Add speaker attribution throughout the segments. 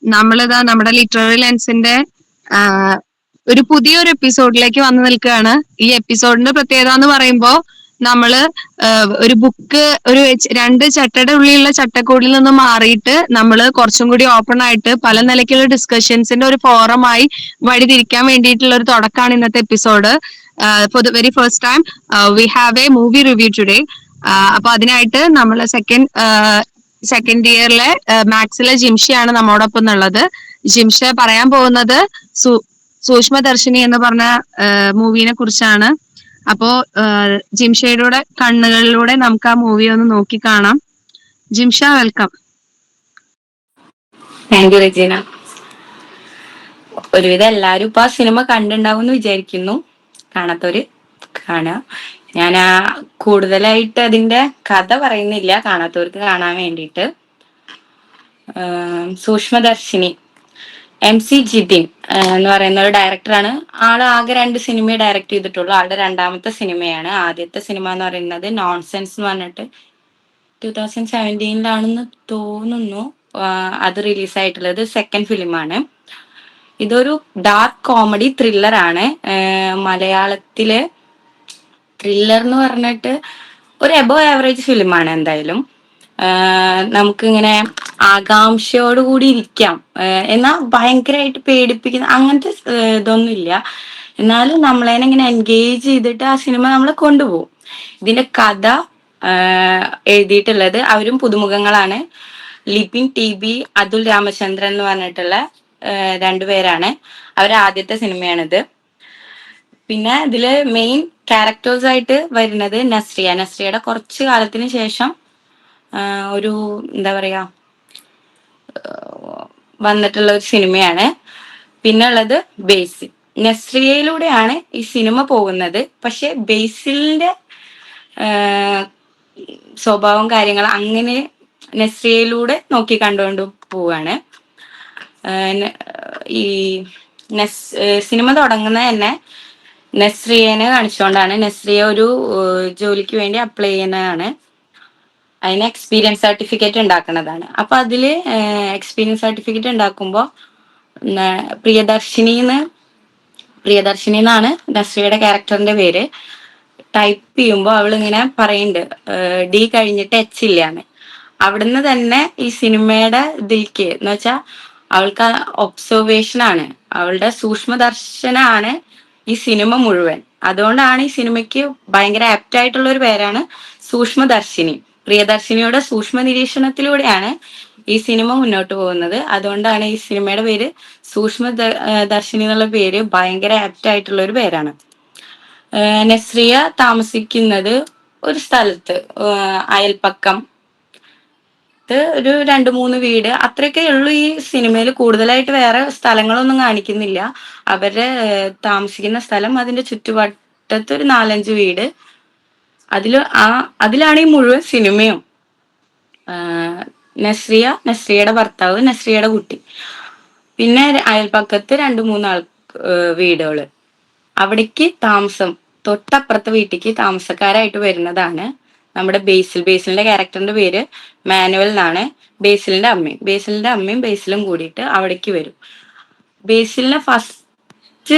Speaker 1: നമ്മളിതാ നമ്മുടെ ലിറ്റററി ലെൻസിന്റെ ഒരു പുതിയൊരു എപ്പിസോഡിലേക്ക് വന്നു നിൽക്കുകയാണ്. ഈ എപ്പിസോഡിന്റെ പ്രത്യേകത എന്ന് പറയുമ്പോൾ നമ്മള് ഒരു ബുക്ക് രണ്ട് ചട്ടയുടെ ഉള്ളിലുള്ള ചട്ടക്കൂടിൽ നിന്ന് മാറിയിട്ട് നമ്മള് കുറച്ചും കൂടി ഓപ്പൺ ആയിട്ട് പല നിലയ്ക്കുള്ള ഡിസ്കഷൻസിന്റെ ഒരു ഫോറമായി വഴിതിരിക്കാൻ വേണ്ടിയിട്ടുള്ള ഒരു തുടക്കമാണ് ഇന്നത്തെ episode. For the very first time we have A movie review today. അപ്പൊ അതിനായിട്ട് നമ്മൾ സെക്കൻഡ് ഇയറിലെ മാത്സിലെ ജിംഷയാണ് നമ്മോടൊപ്പം ഉള്ളത്. ജിംഷ പറയാൻ പോകുന്നത് സൂക്ഷ്മദർശിനി എന്ന് പറഞ്ഞ മൂവിനെ കുറിച്ചാണ്. അപ്പോ ജിംഷയുടെ കണ്ണുകളിലൂടെ നമുക്ക് ആ മൂവി ഒന്ന് നോക്കി കാണാം. Jimsha, welcome.
Speaker 2: Thank you Regina. ഒരുവിധം എല്ലാരും ഇപ്പൊ ആ സിനിമ കണ്ടിണ്ടാവും എന്ന് വിചാരിക്കുന്നു. കാണാത്തവര് കാണുക. ഞാൻ കൂടുതലായിട്ട് അതിന്റെ കഥ പറയുന്നില്ല, കാണാത്തവർക്ക് കാണാൻ വേണ്ടിയിട്ട്. സൂക്ഷ്മദർശിനി MC ജിതിൻ എന്ന് പറയുന്ന ഒരു ഡയറക്ടറാണ്. ആള് ആകെ 2 സിനിമയെ ഡയറക്ട് ചെയ്തിട്ടുള്ളൂ. ആളുടെ 2ാമത്തെ സിനിമയാണ്. ആദ്യത്തെ സിനിമ എന്ന് പറയുന്നത് നോൺസെൻസ് എന്ന് പറഞ്ഞിട്ട് 2017 തോന്നുന്നു അത് റിലീസായിട്ടുള്ളത്. സെക്കൻഡ് ഫിലിമാണ്. ഇതൊരു ഡാർക്ക് കോമഡി ത്രില്ലർ ആണ്. മലയാളത്തില് ത്രില്ലർ എന്ന് പറഞ്ഞിട്ട് ഒരു എബോവ് ആവറേജ് ഫിലിമാണ്. എന്തായാലും നമുക്കിങ്ങനെ ആകാംക്ഷയോടുകൂടി ഇരിക്കാം. എന്നാൽ ഭയങ്കരമായിട്ട് പേടിപ്പിക്കുന്ന അങ്ങനത്തെ ഇതൊന്നുമില്ല. എന്നാലും നമ്മളതിനെ ഇങ്ങനെ എൻഗേജ് ചെയ്തിട്ട് ആ സിനിമ നമ്മളെ കൊണ്ടുപോകും. ഇതിന്റെ കഥ എഴുതിയിട്ടുള്ളത് അവരും പുതുമുഖങ്ങളാണ്. ലിപിൻ TB, അതുൽ രാമചന്ദ്രൻ എന്ന് പറഞ്ഞിട്ടുള്ള 2 പേരാണ്. അവരുടെ ആദ്യത്തെ സിനിമയാണിത്. പിന്നെ ഇതില് മെയിൻ ക്യാരക്ടേഴ്സ് ആയിട്ട് വരുന്നത് നസ്രിയയുടെ കുറച്ചു കാലത്തിന് ശേഷം ഒരു എന്താ പറയാ വന്നിട്ടുള്ള ഒരു സിനിമയാണ്. പിന്നെ ഉള്ളത് ബേസിൽ. നസ്രിയയിലൂടെയാണ് ഈ സിനിമ പോകുന്നത്. പക്ഷെ ബേസിലിന്റെ സ്വഭാവം കാര്യങ്ങൾ അങ്ങനെ നസ്രിയയിലൂടെ നോക്കി കണ്ടുകൊണ്ട് പോവാണ്. ഈ സിനിമ തുടങ്ങുന്നത് തന്നെ നസ്രിയനെ കാണിച്ചുകൊണ്ടാണ്. നസ്രിയ ഒരു ജോലിക്ക് വേണ്ടി അപ്ലൈ ചെയ്യുന്നതാണ്. അതിന് എക്സ്പീരിയൻസ് സർട്ടിഫിക്കറ്റ് ഉണ്ടാക്കുന്നതാണ്. അപ്പൊ അതില് എക്സ്പീരിയൻസ് സർട്ടിഫിക്കറ്റ് ഉണ്ടാക്കുമ്പോൾ പ്രിയദർശിനി എന്നാണ് നസ്രിയയുടെ ക്യാരക്ടറിന്റെ പേര്. ടൈപ്പ് ചെയ്യുമ്പോൾ അവൾ ഇങ്ങനെ പറയുന്നുണ്ട് D കഴിഞ്ഞിട്ട് H ഇല്ലാന്ന്. അവിടുന്ന് തന്നെ ഈ സിനിമയുടെ ഇതിലേക്ക് എന്ന് വെച്ചാൽ അവൾക്ക് ഒബ്സർവേഷൻ ആണ്, അവളുടെ സൂക്ഷ്മദർശനാണ് ഈ സിനിമ മുഴുവൻ. അതുകൊണ്ടാണ് ഈ സിനിമയ്ക്ക് ഭയങ്കര ആപ്റ്റ് ആയിട്ടുള്ള ഒരു പേരാണ് സൂക്ഷ്മദർശിനി. പ്രിയദർശിനിയുടെ സൂക്ഷ്മ നിരീക്ഷണത്തിലൂടെയാണ് ഈ സിനിമ മുന്നോട്ട് പോകുന്നത്. അതുകൊണ്ടാണ് ഈ സിനിമയുടെ പേര് ദർശിനി എന്നുള്ള പേര് ഭയങ്കര ആപ്റ്റ് ആയിട്ടുള്ള ഒരു പേരാണ്. നസ്രിയ താമസിക്കുന്നത് ഒരു സ്ഥലത്ത് അയൽപ്പക്കം ഒരു 2-3 വീട് അത്രയൊക്കെ ഉള്ളൂ ഈ സിനിമയിൽ. കൂടുതലായിട്ട് വേറെ സ്ഥലങ്ങളൊന്നും കാണിക്കുന്നില്ല. അവര് താമസിക്കുന്ന സ്ഥലം, അതിന്റെ ചുറ്റുവട്ടത്ത് ഒരു 4-5 വീട്. അതിലാണ് ഈ മുഴുവൻ സിനിമയും. നസ്രിയയുടെ ഭർത്താവ്, നസ്രിയയുടെ കുട്ടി, പിന്നെ അയൽപ്പക്കത്ത് 2-3 വീടുകള്. അവിടേക്ക് തൊട്ടപ്പുറത്തെ വീട്ടിലേക്ക് താമസക്കാരായിട്ട് വരുന്നതാണ് നമ്മുടെ ബേസിലിന്റെ ക്യാരക്ടറിന്റെ പേര് മാനുവൽ എന്നാണ്. ബേസിലിന്റെ അമ്മയും ബേസിലും കൂടിയിട്ട് അവിടേക്ക് വരും. ബേസിലിനെ ഫസ്റ്റ്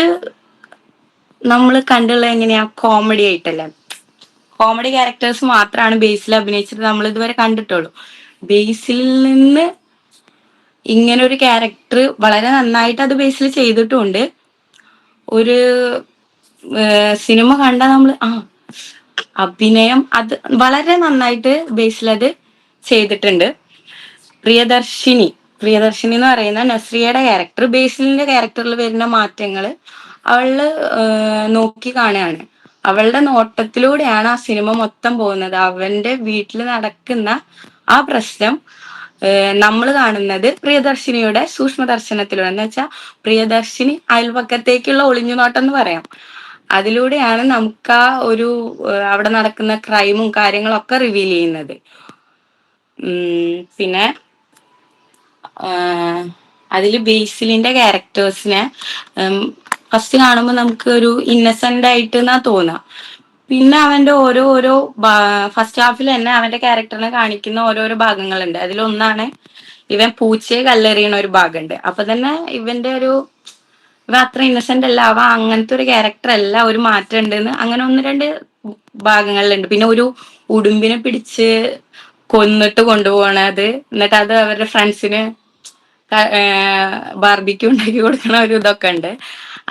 Speaker 2: നമ്മൾ കണ്ടുള്ള എങ്ങനെയാ കോമഡി ആയിട്ടല്ല. കോമഡി ക്യാരക്ടേഴ്സ് മാത്രമാണ് ബേസിൽ അഭിനയിച്ചിട്ട് നമ്മൾ ഇതുവരെ കണ്ടിട്ടുള്ളൂ. ബേസിലിൽ നിന്ന് ഇങ്ങനെ ഒരു ക്യാരക്ടർ വളരെ നന്നായിട്ട് അത് ബേസിൽ ചെയ്തിട്ടുണ്ട്. ഒരു സിനിമ കണ്ടാൽ നമ്മൾ അഭിനയം അത് വളരെ നന്നായിട്ട് ബേസിൽ അത് ചെയ്തിട്ടുണ്ട്. പ്രിയദർശിനി എന്ന് പറയുന്ന നസ്രിയയുടെ ക്യാരക്ടർ, ബേസിലിന്റെ ക്യാരക്ടറിൽ വരുന്ന മാറ്റങ്ങൾ അവള് നോക്കി കാണുകയാണ്. അവളുടെ നോട്ടത്തിലൂടെയാണ് ആ സിനിമ മൊത്തം പോകുന്നത്. അവന്റെ വീട്ടിൽ നടക്കുന്ന ആ പ്രശ്നം നമ്മൾ കാണുന്നത് പ്രിയദർശിനിയുടെ സൂക്ഷ്മദർശനത്തിലൂടെ. എന്ന് വെച്ചാൽ പ്രിയദർശിനി അയൽപക്കത്തേക്കുള്ള ഒളിഞ്ഞുനോട്ടം എന്ന് പറയാം. അതിലൂടെയാണ് നമുക്ക് ആ ഒരു അവിടെ നടക്കുന്ന ക്രൈമും കാര്യങ്ങളൊക്കെ റിവീൽ ചെയ്യുന്നത്. പിന്നെ അതില് ബേസിലിന്റെ ക്യാരക്ടേഴ്സിനെ ഫസ്റ്റ് കാണുമ്പോൾ നമുക്ക് ഒരു ഇന്നസെന്റ് ആയിട്ട് എന്നാ തോന്നുക. പിന്നെ അവന്റെ ഫസ്റ്റ് ഹാഫിൽ തന്നെ അവന്റെ ക്യാരക്ടറിനെ കാണിക്കുന്ന ഓരോരോ ഭാഗങ്ങളുണ്ട്. അതിലൊന്നാണ് ഇവൻ പൂച്ചയെ കല്ലെറിയണ ഒരു ഭാഗമുണ്ട്. അപ്പൊ തന്നെ ഇവന്റെ ഒരു ഇവ അത്ര ഇന്നസെന്റ് അല്ല, അവ അങ്ങനത്തെ ഒരു ക്യാരക്ടർ അല്ല, ഒരു മാറ്റം ഉണ്ടെന്ന് അങ്ങനെ ഒന്ന് രണ്ട് ഭാഗങ്ങളിലുണ്ട്. പിന്നെ ഒരു ഉടുമ്പിനെ പിടിച്ച് കൊന്നിട്ട് കൊണ്ടുപോകണത്, എന്നിട്ട് അത് അവരുടെ ഫ്രണ്ട്സിന് ബാർബിക്യൂ ഉണ്ടാക്കി കൊടുക്കണ ഒരു ഇതൊക്കെ ഉണ്ട്.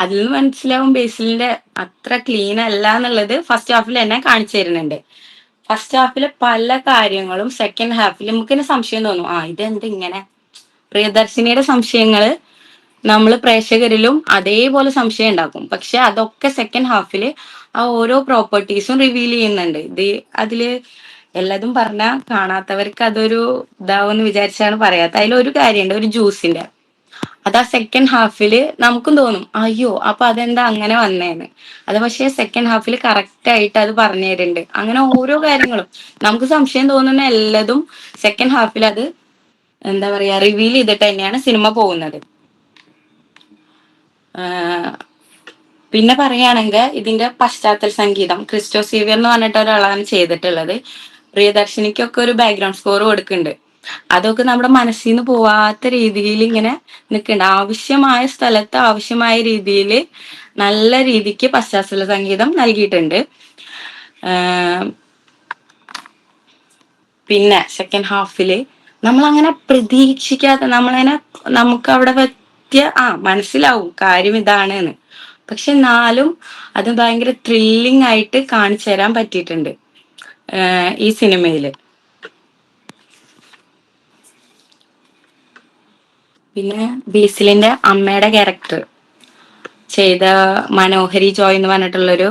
Speaker 2: അതിൽ നിന്ന് മനസ്സിലാവും ബേസിലിന്റെ അത്ര ക്ലീൻ അല്ല എന്നുള്ളത് ഫസ്റ്റ് ഹാഫിൽ തന്നെ കാണിച്ചു തരുന്നുണ്ട്. ഫസ്റ്റ് ഹാഫിലെ പല കാര്യങ്ങളും സെക്കൻഡ് ഹാഫിൽ നമുക്കിനെ സംശയം തോന്നും, ഇതെന്ത് ഇങ്ങനെ. പ്രിയദർശിനിയുടെ സംശയങ്ങള് നമ്മൾ പ്രേക്ഷകരിലും അതേപോലെ സംശയം ഉണ്ടാക്കും. പക്ഷെ അതൊക്കെ സെക്കൻഡ് ഹാഫിൽ ആ ഓരോ പ്രോപ്പർട്ടീസും റിവീൽ ചെയ്യുന്നുണ്ട്. അതില് എല്ലാതും പറഞ്ഞാൽ കാണാത്തവർക്ക് അതൊരു ഇതാവെന്ന് വിചാരിച്ചാണ് പറയാത്ത. അതിലൊരു കാര്യമുണ്ട്, ഒരു ജ്യൂസിന്റെ, അത് ആ സെക്കൻഡ് ഹാഫിൽ നമുക്കും തോന്നും അയ്യോ അപ്പൊ അതെന്താ അങ്ങനെ വന്നേന്ന്. അത് പക്ഷേ സെക്കൻഡ് ഹാഫിൽ കറക്റ്റ് ആയിട്ട് അത് പറഞ്ഞു തരുന്നുണ്ട്. അങ്ങനെ ഓരോ കാര്യങ്ങളും നമുക്ക് സംശയം തോന്നുന്ന എല്ലാതും സെക്കൻഡ് ഹാഫിൽ അത് എന്താ പറയാ റിവീൽ ചെയ്തിട്ട് തന്നെയാണ് സിനിമ പോകുന്നത്. പിന്നെ പറയുകയാണെങ്കിൽ ഇതിന്റെ പശ്ചാത്തല സംഗീതം ക്രിസ്റ്റോ സേവിയർ എന്ന് പറഞ്ഞിട്ട് ഒരാളാണ് ചെയ്തിട്ടുള്ളത്. പ്രിയദർശിനിക്കൊക്കെ ഒരു ബാക്ക്ഗ്രൗണ്ട് സ്കോർ കൊടുക്കുന്നുണ്ട്. അതൊക്കെ നമ്മുടെ മനസ്സിൽ നിന്ന് പോവാത്ത രീതിയിൽ ഇങ്ങനെ നിൽക്കുന്നുണ്ട്. ആവശ്യമായ സ്ഥലത്ത് ആവശ്യമായ രീതിയിൽ നല്ല രീതിക്ക് പശ്ചാത്തല സംഗീതം നൽകിയിട്ടുണ്ട്. പിന്നെ സെക്കൻഡ് ഹാഫില് നമ്മളങ്ങനെ പ്രതീക്ഷിക്കാത്ത നമുക്ക് അവിടെ പറ്റിയ മനസ്സിലാവും കാര്യം ഇതാണ് എന്ന്. പക്ഷെ എന്നാലും അത് ഭയങ്കര ത്രില്ലിംഗ് ആയിട്ട് കാണിച്ചു തരാൻ പറ്റിയിട്ടുണ്ട് ഈ സിനിമയില്. പിന്നെ ബേസിലിന്റെ അമ്മയുടെ ക്യാരക്ടർ ചെയ്ത മനോഹരി ജോയ് എന്ന് പറഞ്ഞിട്ടുള്ളൊരു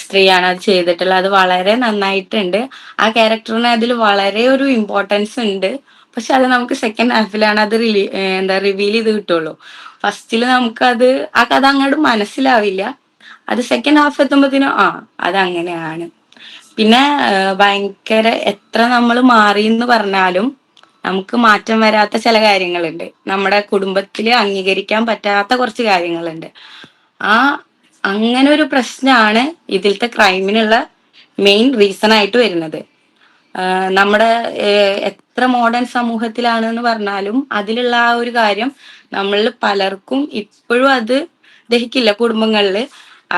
Speaker 2: സ്ത്രീയാണ് അത് ചെയ്തിട്ടുള്ളത്. അത് വളരെ നന്നായിട്ടുണ്ട്. ആ ക്യാരക്ടറിന് അതിൽ വളരെ ഒരു ഇമ്പോർട്ടൻസ് ഉണ്ട്. പക്ഷെ അത് നമുക്ക് സെക്കൻഡ് ഹാഫിലാണ് അത് റിവീൽ ചെയ്ത് കിട്ടുള്ളൂ. ഫസ്റ്റില് നമുക്കത് ആ കഥ അങ്ങോട്ട് മനസ്സിലാവില്ല. അത് സെക്കൻഡ് ഹാഫ് എത്തുമ്പോഴത്തേനും അത് അങ്ങനെയാണ്. പിന്നെ ഭയങ്കര എത്ര നമ്മൾ മാറി എന്ന് പറഞ്ഞാലും നമുക്ക് മാറ്റം വരാത്ത ചില കാര്യങ്ങളുണ്ട്. നമ്മുടെ കുടുംബത്തിൽ അംഗീകരിക്കാൻ പറ്റാത്ത കുറച്ച് കാര്യങ്ങളുണ്ട്. അങ്ങനെ ഒരു പ്രശ്നമാണ് ഇതിലത്തെ ക്രൈമിനുള്ള മെയിൻ റീസൺ ആയിട്ട് വരുന്നത്. നമ്മുടെ എത്ര മോഡേൺ സമൂഹത്തിലാണ് എന്ന് പറഞ്ഞാലും അതിലുള്ള ആ ഒരു കാര്യം നമ്മളിൽ പലർക്കും ഇപ്പോഴും അത് ദഹിക്കില്ല കുടുംബങ്ങളില്.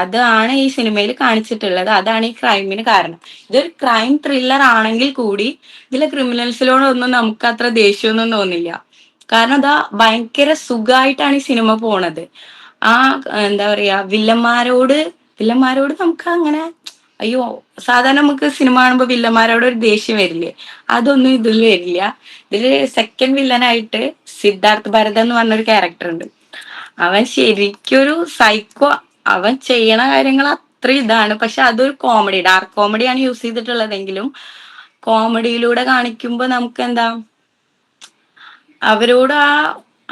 Speaker 2: അതാണ് ഈ സിനിമയിൽ കാണിച്ചിട്ടുള്ളത്. അതാണ് ഈ ക്രൈമിന് കാരണം. ഇതൊരു ക്രൈം ത്രില്ലർ ആണെങ്കിൽ കൂടി ഇതിലെ ക്രിമിനൽസിനോടൊന്നും നമുക്ക് അത്ര ദേഷ്യമൊന്നും തോന്നില്ല. കാരണം അതാ ഭയങ്കര സുഖമായിട്ടാണ് ഈ സിനിമ പോണത്. എന്താ പറയാ വില്ലന്മാരോട് നമുക്ക് അങ്ങനെ അയ്യോ, സാധാരണ നമുക്ക് സിനിമ കാണുമ്പോൾ വില്ലന്മാരോട് ഒരു ദേഷ്യം വരില്ലേ, അതൊന്നും ഇതിൽ വരില്ല. ഇതില് സെക്കൻഡ് വില്ലനായിട്ട് സിദ്ധാർത്ഥ് ഭരതൻ എന്ന് പറഞ്ഞൊരു ക്യാരക്ടർ ഉണ്ട്. അവൻ ശരിക്കൊരു സൈക്കോ. അവൻ ചെയ്യണ കാര്യങ്ങൾ അത്ര ഇതാണ്. പക്ഷെ അതൊരു കോമഡി, ഡാർക്ക് കോമഡിയാണ് യൂസ് ചെയ്തിട്ടുള്ളതെങ്കിലും കോമഡിയിലൂടെ കാണിക്കുമ്പോ നമുക്ക് എന്താ അവരോട്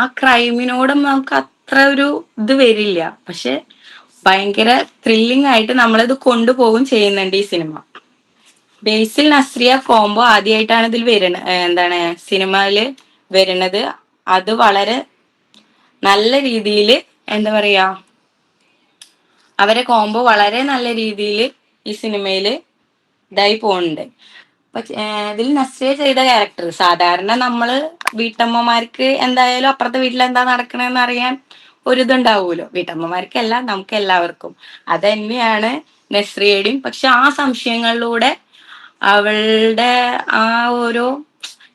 Speaker 2: ആ ക്രൈമിനോടും നമുക്ക് അത്ര ഒരു ഇത് വരില്ല. പക്ഷെ ഭയങ്കര ത്രില്ലിംഗ് ആയിട്ട് നമ്മളിത് കൊണ്ടുപോകും ചെയ്യുന്നുണ്ട് ഈ സിനിമ. ബേസിൽ നസ്രിയ കോംബോ ആദ്യമായിട്ടാണ് ഇതിൽ സിനിമയില് വരുന്നത്. അത് വളരെ നല്ല രീതിയിൽ എന്താ പറയാ അവരെ കോംബോ വളരെ നല്ല രീതിയിൽ ഈ സിനിമയില് ഇതായി പോകുന്നുണ്ട്. പക്ഷെ ഇതിൽ നസ്രിയ ചെയ്ത ക്യാരക്ടർ സാധാരണ നമ്മള് വീട്ടമ്മമാർക്ക് എന്തായാലും അപ്പുറത്തെ വീട്ടിൽ എന്താ നടക്കണെന്ന് അറിയാൻ ഒരിതുണ്ടാവുമല്ലോ. വീട്ടമ്മമാർക്കല്ല, നമുക്ക് എല്ലാവർക്കും. അത് തന്നെയാണ് നസ്രിയയുടെയും. പക്ഷെ ആ സംശയങ്ങളിലൂടെ അവളുടെ ആ ഓരോ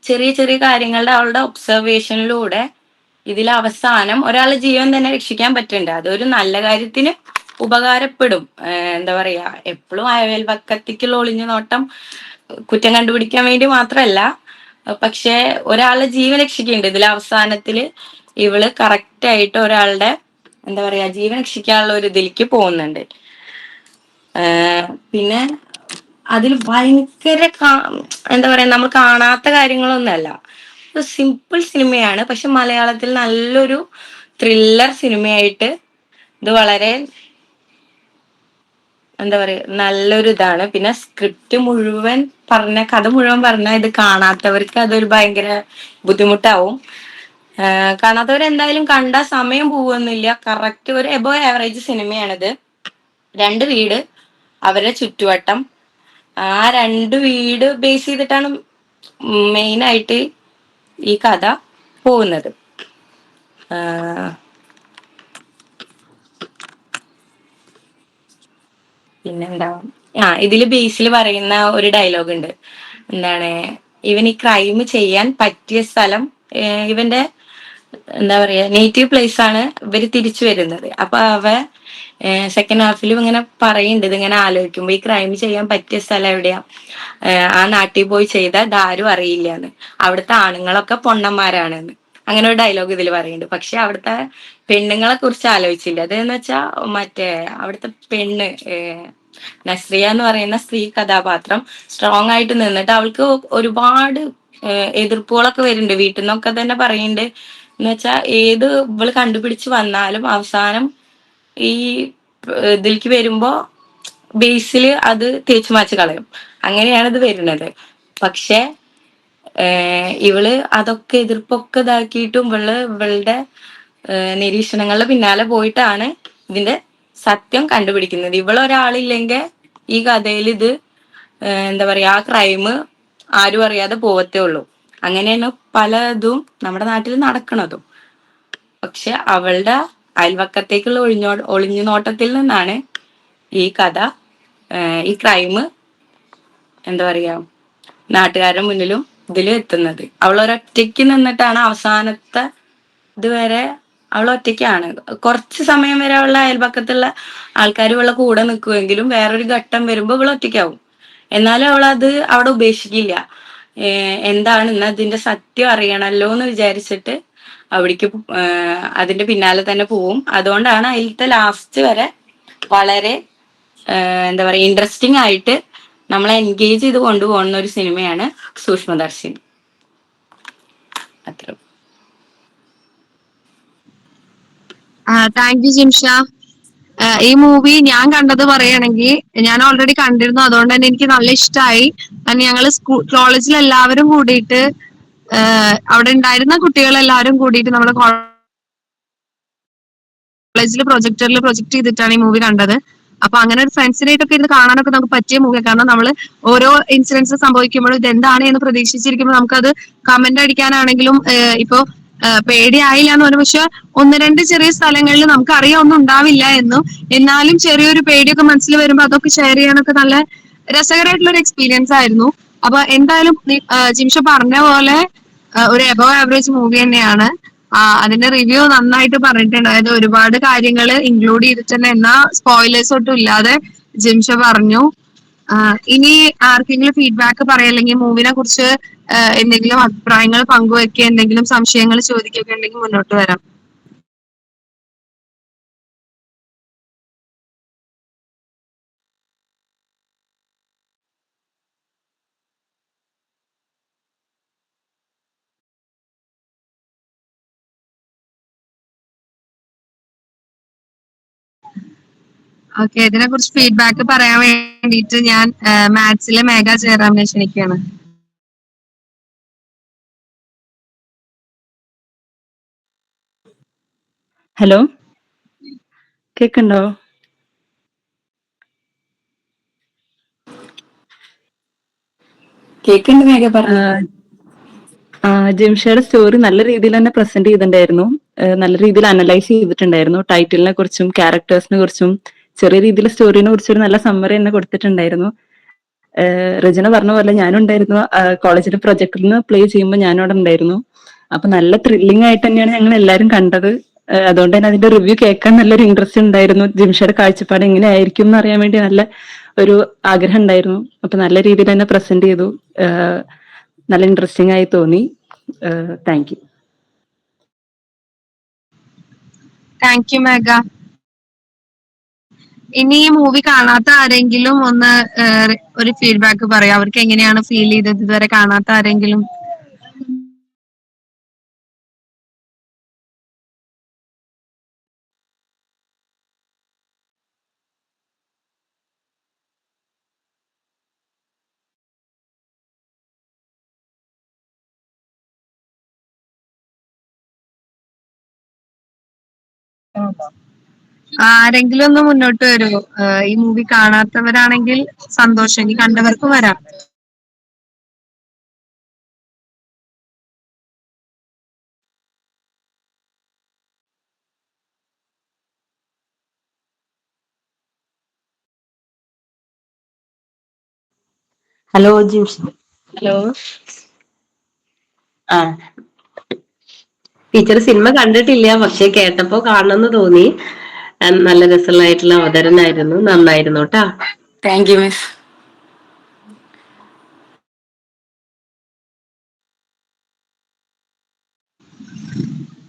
Speaker 2: ചെറിയ ചെറിയ കാര്യങ്ങളുടെ അവളുടെ ഒബ്സർവേഷനിലൂടെ ഇതിൽ അവസാനം ഒരാളുടെ ജീവൻ തന്നെ രക്ഷിക്കാൻ പറ്റുന്നുണ്ട്. അതൊരു നല്ല കാര്യത്തിന് ഉപകാരപ്പെടും. എന്താ പറയാ എപ്പോഴും അയൽവക്കത്തേക്കുള്ള ഒളിഞ്ഞു നോട്ടം കുറ്റം കണ്ടുപിടിക്കാൻ വേണ്ടി മാത്രമല്ല, പക്ഷെ ഒരാളുടെ ജീവൻ രക്ഷിക്കുന്നുണ്ട്. ഇതിൽ അവസാനത്തില് ഇവള് കറക്റ്റ് ആയിട്ട് ഒരാളുടെ എന്താ പറയാ ജീവൻ രക്ഷിക്കാനുള്ള ഒരു ഇതിലേക്ക് പോകുന്നുണ്ട്. പിന്നെ അതിൽ ഭയങ്കര എന്താ പറയാ നമ്മൾ കാണാത്ത കാര്യങ്ങളൊന്നുമല്ല. ഒരു സിമ്പിൾ സിനിമയാണ്. പക്ഷെ മലയാളത്തിൽ നല്ലൊരു ത്രില്ലർ സിനിമയായിട്ട് ഇത് വളരെ എന്താ പറയാ നല്ലൊരു ഇതാണ്. പിന്നെ സ്ക്രിപ്റ്റ് മുഴുവൻ കഥ മുഴുവൻ പറഞ്ഞാൽ ഇത് കാണാത്തവർക്ക് അതൊരു ഭയങ്കര ബുദ്ധിമുട്ടാവും. കാണാത്തവരെന്തായാലും കണ്ട സമയം പോവൊന്നുമില്ല. കറക്റ്റ് ഒരു എബോ ആവറേജ് സിനിമയാണിത്. 2 വീട്, അവരുടെ ചുറ്റുവട്ടം, ആ 2 വീട് ബേസ് ചെയ്തിട്ടാണ് മെയിൻ ആയിട്ട് ഈ കഥ. പോകുന്നത്. ആഹ് പിന്നെന്താ, ഇതില് ബേസിൽ പറയുന്ന ഒരു ഡയലോഗ് ഉണ്ട്. എന്താണ്, ഇവൻ ഈ ക്രൈം ചെയ്യാൻ പറ്റിയ സ്ഥലം, ഇവന്റെ എന്താ പറയാ നേറ്റീവ് പ്ലേസ് ആണ് ഇവര് തിരിച്ചു വരുന്നത്. അപ്പൊ സെക്കൻഡ് ഹാഫിലും ഇങ്ങനെ പറയുന്നുണ്ട്, ഇതിങ്ങനെ ആലോചിക്കുമ്പോ ഈ ക്രൈം ചെയ്യാൻ പറ്റിയ സ്ഥലം എവിടെയാ, ആ നാട്ടിൽ പോയി ചെയ്താൽ ഇതാരും അറിയില്ലാന്ന്, അവിടുത്തെ ആണുങ്ങളൊക്കെ പൊണ്ണന്മാരാണെന്ന്. അങ്ങനെ ഒരു ഡയലോഗ് ഇതിൽ പറയുന്നുണ്ട്. പക്ഷെ അവിടുത്തെ പെണ്ണുങ്ങളെ കുറിച്ച് ആലോചിച്ചില്ല. അതെന്ന് വെച്ചാ മറ്റേ അവിടുത്തെ പെണ്ണ്, നസ്രിയ എന്ന് പറയുന്ന സ്ത്രീ കഥാപാത്രം സ്ട്രോങ് ആയിട്ട് നിന്നിട്ട് അവൾക്ക് ഒരുപാട് എതിർപ്പുകളൊക്കെ വരുന്നുണ്ട്. വീട്ടിൽ നിന്നൊക്കെ തന്നെ പറയുന്നുണ്ട്. എന്ന് വെച്ചാൽ ഇവള് കണ്ടുപിടിച്ച് വന്നാലും അവസാനം ഈ ഇതിലേക്ക് വരുമ്പോ ബേസിൽ അത് തേച്ചു മാച്ച് കളയും. അങ്ങനെയാണ് ഇത് വരുന്നത്. പക്ഷെ ഇവള് അതൊക്കെ എതിർപ്പൊക്കെ ഇതാക്കിയിട്ടും ഇവളുടെ നിരീക്ഷണങ്ങളുടെ പിന്നാലെ പോയിട്ടാണ് ഇതിന്റെ സത്യം കണ്ടുപിടിക്കുന്നത്. ഇവളൊരാളില്ലെങ്കിൽ ഈ കഥയിൽ ഇത് എന്താ പറയാ, ആ ക്രൈം ആരും അറിയാതെ പോവത്തേ ഉള്ളൂ. അങ്ങനെയാണ് പലതും നമ്മുടെ നാട്ടിൽ നടക്കണതും. പക്ഷെ അവളുടെ അയൽവക്കത്തേക്കുള്ള ഒളിഞ്ഞു നോട്ടത്തിൽ നിന്നാണ് ഈ കഥ, ഈ ക്രൈം എന്താ പറയാ നാട്ടുകാരുടെ മുന്നിലും ഇതിലും എത്തുന്നത്. അവൾ ഒരൊറ്റയ്ക്ക് നിന്നിട്ടാണ് അവസാനത്തെ ഇതുവരെ. അവൾ ഒറ്റയ്ക്കാണ്. കുറച്ച് സമയം വരെ അവളുടെ അയൽപക്കത്തുള്ള ആൾക്കാർ ഇവളുടെ കൂടെ നിൽക്കുമെങ്കിലും വേറൊരു ഘട്ടം വരുമ്പോൾ ഇവൾ ഒറ്റയ്ക്കാവും. എന്നാലും അവളത് അവിടെ ഉപേക്ഷിക്കില്ല. എന്താണ് ഇന്ന് അതിന്റെ സത്യം അറിയണല്ലോ എന്ന് വിചാരിച്ചിട്ട് അവിടേക്ക് അതിന്റെ പിന്നാലെ തന്നെ പോവും. അതുകൊണ്ടാണ് അതിലത്തെ ലാസ്റ്റ് വരെ വളരെ എന്താ പറയാ ഇൻട്രസ്റ്റിംഗ് ആയിട്ട് നമ്മളെ എൻഗേജ് ചെയ്ത് കൊണ്ടുപോകുന്ന ഒരു സിനിമയാണ് സൂക്ഷ്മദർശിനി. അത്ര.
Speaker 1: Thank you Jimsha. ഈ മൂവി ഞാൻ കണ്ടത് പറയുകയാണെങ്കിൽ ഞാൻ ഓൾറെഡി കണ്ടിരുന്നു. അതുകൊണ്ട് തന്നെ എനിക്ക് നല്ല ഇഷ്ടമായി. ഞങ്ങള് കോളേജിൽ എല്ലാവരും കൂടിയിട്ട്, അവിടെ ഉണ്ടായിരുന്ന കുട്ടികൾ എല്ലാവരും കൂടിയിട്ട് നമ്മുടെ കോളേജിൽ പ്രൊജക്ട് ചെയ്തിട്ടാണ് ഈ മൂവി കണ്ടത്. അപ്പൊ അങ്ങനെ ഒരു ഫ്രണ്ട്സിനായിട്ടൊക്കെ ഇരുന്ന് കാണാനൊക്കെ നമുക്ക് പറ്റിയ മൂവിയാണ്. കാരണം നമ്മൾ ഓരോ ഇൻസിഡൻസ് സംഭവിക്കുമ്പോഴും ഇത് എന്താണ് എന്ന് പ്രതീക്ഷിച്ചിരിക്കുമ്പോൾ നമുക്കത് കമന്റ് അടിക്കാനാണെങ്കിലും ഇപ്പൊ പേടിയായില്ല എന്ന് പറഞ്ഞു. പക്ഷെ ഒന്ന് രണ്ട് ചെറിയ സ്ഥലങ്ങളിൽ നമുക്ക് അറിയാൻ ഒന്നും ഉണ്ടാവില്ല എന്നും, എന്നാലും ചെറിയൊരു പേടിയൊക്കെ മനസ്സിൽ വരുമ്പോൾ അതൊക്കെ ഷെയർ ചെയ്യാനൊക്കെ നല്ല രസകരമായിട്ടുള്ള ഒരു എക്സ്പീരിയൻസ് ആയിരുന്നു. അപ്പൊ എന്തായാലും ജിംഷ പറഞ്ഞ പോലെ ഒരു എബോവ് ആവറേജ് മൂവി തന്നെയാണ്. അതിന്റെ റിവ്യൂ നന്നായിട്ട് പറഞ്ഞിട്ടുണ്ട്. അതായത് ഒരുപാട് കാര്യങ്ങൾ ഇൻക്ലൂഡ് ചെയ്തിട്ട് തന്നെ, എന്നാ സ്പോയിലേഴ്സ് ഒട്ടും ഇല്ലാതെ ജിംഷ പറഞ്ഞു. ഇനി ആർക്കെങ്കിലും ഫീഡ്ബാക്ക് പറയാം, അല്ലെങ്കിൽ മൂവിനെ കുറിച്ച് എന്തെങ്കിലും അഭിപ്രായങ്ങൾ പങ്കുവെക്കുക, എന്തെങ്കിലും സംശയങ്ങൾ ചോദിക്കുകയൊക്കെ ഉണ്ടെങ്കിൽ മുന്നോട്ട് വരാം. ഓക്കെ, ഇതിനെ കുറിച്ച് ഫീഡ്ബാക്ക് പറയാൻ വേണ്ടിയിട്ട് ഞാൻ മാത്സിലെ മേഘ ജയറാമിനെ ക്ഷണിക്കുകയാണ്.
Speaker 2: ഹലോ, കേക്കുണ്ടോ? കേക്കുണ്ട് മേഘ, പറഞ്ഞു.
Speaker 3: ജിംഷയുടെ സ്റ്റോറി നല്ല രീതിയിൽ തന്നെ പ്രസന്റ് ചെയ്തിട്ടുണ്ടായിരുന്നു. നല്ല രീതിയിൽ അനലൈസ് ചെയ്തിട്ടുണ്ടായിരുന്നു. ടൈറ്റിലിനെ കുറിച്ചും ക്യാരക്ടേഴ്സിനെ കുറിച്ചും ചെറിയ രീതിയിൽ സ്റ്റോറിനെ കുറിച്ചൊരു നല്ല സമ്മറി തന്നെ കൊടുത്തിട്ടുണ്ടായിരുന്നു. റെജിന പറഞ്ഞ പോലെ ഞാനും ഉണ്ടായിരുന്നു. കോളേജിലെ പ്രൊജക്ടിൽ നിന്ന് പ്ലേ ചെയ്യുമ്പോൾ ഞാനും അവിടെ ഉണ്ടായിരുന്നു. അപ്പൊ നല്ല ത്രില്ലിംഗ് ആയിട്ട് തന്നെയാണ് ഞങ്ങൾ എല്ലാവരും കണ്ടത്. അതുകൊണ്ട് തന്നെ അതിന്റെ റിവ്യൂ കേൾക്കാൻ നല്ലൊരു ഇൻട്രസ്റ്റ് ഉണ്ടായിരുന്നു. ജിംഷയുടെ കാഴ്ചപ്പാട് എങ്ങനെയായിരിക്കും എന്ന് അറിയാൻ വേണ്ടി നല്ല ഒരു ആഗ്രഹം ഉണ്ടായിരുന്നു. അപ്പൊ നല്ല രീതിയിൽ തന്നെ പ്രസന്റ് ചെയ്തു. നല്ല ഇൻട്രസ്റ്റിംഗ് ആയി തോന്നി. Thank you.
Speaker 1: താങ്ക് യു മേഘ. ഇനി ഈ മൂവി കാണാത്ത ആരെങ്കിലും ഒന്ന് ഒരു ഫീഡ്ബാക്ക് പറയാം. അവർക്ക് എങ്ങനെയാണ് ഫീൽ ചെയ്തത് ഇതുവരെ കാണാത്ത ആരെങ്കിലും? ആരെങ്കിലും ഒന്ന് മുന്നോട്ട് വരുമോ? ഈ മൂവി കാണാത്തവരാണെങ്കിൽ സന്തോഷം, ഇനി കണ്ടവർക്കും വരാം.
Speaker 4: ഹലോ ജിംഷ. ഹലോ. ആ ടീച്ചർ സിനിമ കണ്ടിട്ടില്ല, പക്ഷെ കേട്ടപ്പോ കാണണമെന്ന് തോന്നി. നല്ല രസമുള്ളതായിട്ടുള്ള അവതരണമായിരുന്നു, നന്നായിരുന്നു കേട്ടാ.
Speaker 2: Thank you miss.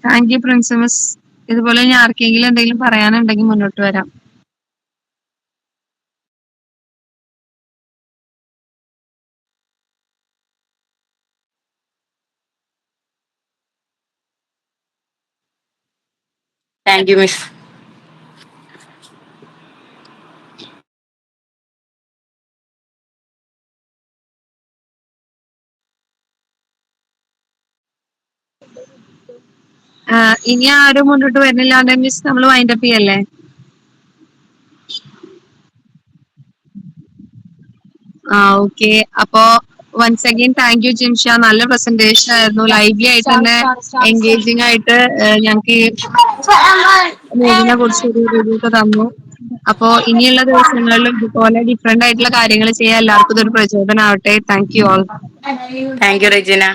Speaker 1: Thank you പ്രിൻസിമസ്. ഇതുപോലെ ഇനി ആർക്കെങ്കിലും എന്തെങ്കിലും പറയാനുണ്ടെങ്കിൽ മുന്നോട്ട് വരാം.
Speaker 2: Thank you miss.
Speaker 1: ഇനി ആരും മുന്നോട്ട് വരുന്നില്ലാതെ മിസ് നമ്മൾ വൈൻഡപ്പ് ചെയ്യല്ലേ? ഓക്കെ. അപ്പോ once again thank you Jimsha. നല്ല പ്രസന്റേഷൻ ആയിരുന്നു. ലൈവ്ലി ആയിട്ട് തന്നെ എൻഗേജിങ് ആയിട്ട് ഞങ്ങൾക്ക് ഈ മൂവിനെ കുറിച്ച് ഒരു റിവ്യൂ ഒക്കെ തന്നു. അപ്പോ ഇനിയുള്ള ദിവസങ്ങളിലും ഇതുപോലെ ഡിഫറെന്റ് ആയിട്ടുള്ള കാര്യങ്ങൾ ചെയ്യാൻ എല്ലാവർക്കും ഇതൊരു പ്രചോദനമാവട്ടെ. Thank you all.
Speaker 2: Thank you Regina.